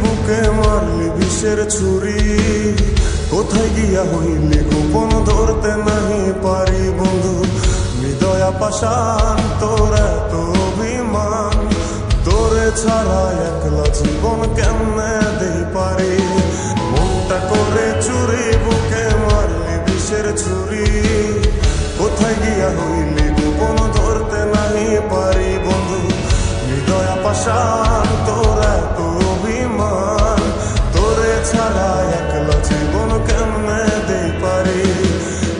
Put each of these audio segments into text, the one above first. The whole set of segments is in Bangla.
বুকে মারলি বিষের ছুরি, কোথায় গিয়া হইলি গোপন ধরতে নাহি পারি বন্ধু। হৃদয়া পাষাণ তোর এত অভিমান, তোরে ছাড়া একলা জীবন কেমনে দেই পারি। মনটা করে চুরি বুকে মারলি বিষের ছুরি, কোথায় গিয়া হইলি গোপন ধরতে নাহি পারি বন্ধু। হৃদয়া পাষাণ তোর এত অভিমান, তোরে ছাড়া একলা জীবন কেমনে দেই পারি।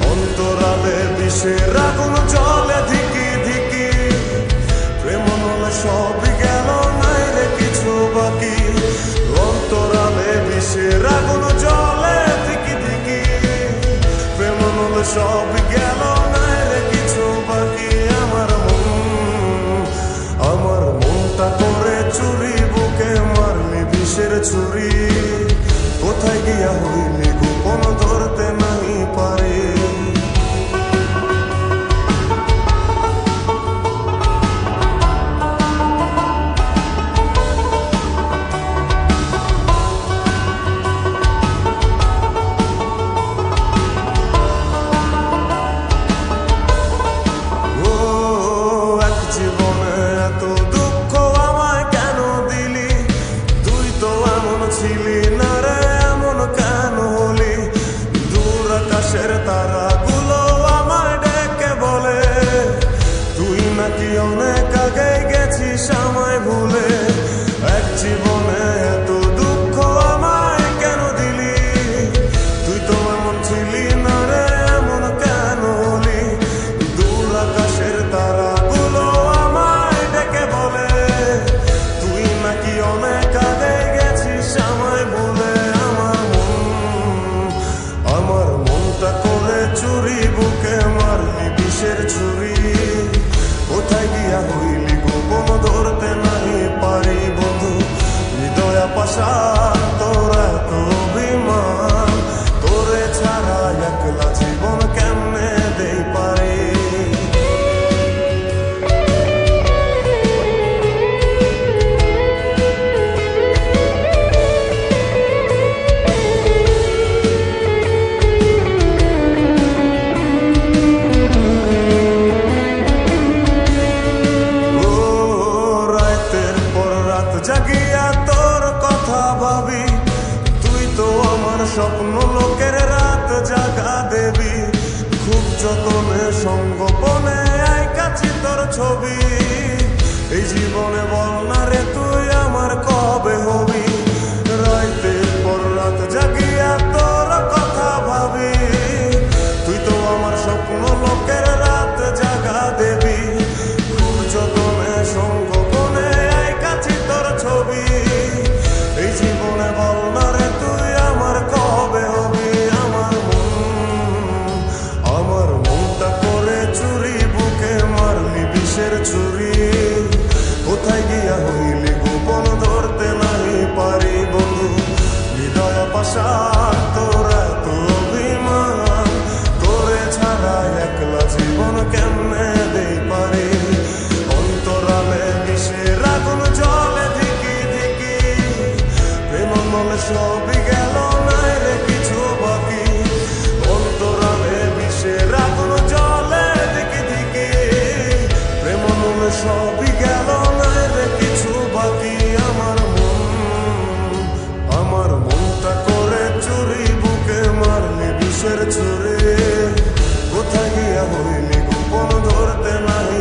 অন্তরালে বিষের আগুন জ্বলে ধিকি ধিকি, প্রেম নলে সবই গেল নাই রে কিছু বাকি। অন্তরালে বিষের আগুন জ্বলে ধিকি ধিকি, প্রেম নলে সবই গেল নাই রে কিছু বাকি। আমার মনটা করে চুরি বুকে মারলি বিষের ছুরি, কোথায় গিয়া হইলি গোপন ধরতে নাহি পারি। ছিলি না রে এমন কেন হলি, দূর আকাশের তারাগুলো আমায় ডেকে বলে, তুই নাকি অনেক আগে গেছিস আমায় ভুলে। এক জীবনে এত দুঃখ আমায় কেন দিলি, তুই তো এমন ছিলি না রে এমন কেন হলি। দূর আকাশের তারাগুলো আমায় ডেকে বলে, তুই নাকি অনেক আগে আমায় বলে। আমার মনটা করে চুরি বুকে মারলি বিষের ছুরি, কোথায় গিয়া হইলি গোপন ধরতে নাহি পারি বন্ধু। হৃদয়া পাষাণ তোর এত অভিমান, তোরে ছাড়া একলা জীবন কেমনে দেই পারি। জাগিয়া তোর কথা ভাবি, তুই তো আমার স্বপ্ন লোকের রাত জাগা দেবী। খুব যতনে সঙ্গোপনে আইকাছি তোর ছবি, এই জীবনে বল না রে তুই আমার কবে হবি। রাতের পর রাত জাগিয়া তোর কথা ভাবি, তুই তো আমার স্বপ্ন লোকের রাত জাগা দেবী। খুব যতনে সঙ্গোপনে আইকাছি তোর ছবি, এই জীবনে বল না রে তুই আমার কবে হবি। আমার মনটা করে চুরি বুকে মারলি বিষের ছুরি, কোথায় গিয়া হইলি গোপন ধরতে নাহি পারি বন্ধু। হৃদয়া পাষাণ তোর এত অভিমান, তোরে ছাড়া একলা জীবন কেমনে দেই পারি। অন্তরালে বিষের আগুন জ্বলে ধিকি ধিকি, প্রেম নলে সবই গেল নাই রে কিছু বাকি। অন্তরালে বিষের আগুন জ্বলে ধিকি ধিকি, প্রেম নলে সবই গেল নাই রে কিছু বাকি। আমার মনটা করে চুরি বুকে মারলি বিষের ছুরি, কোথায় গিয়া হইলি গোপন ধরতে নাহি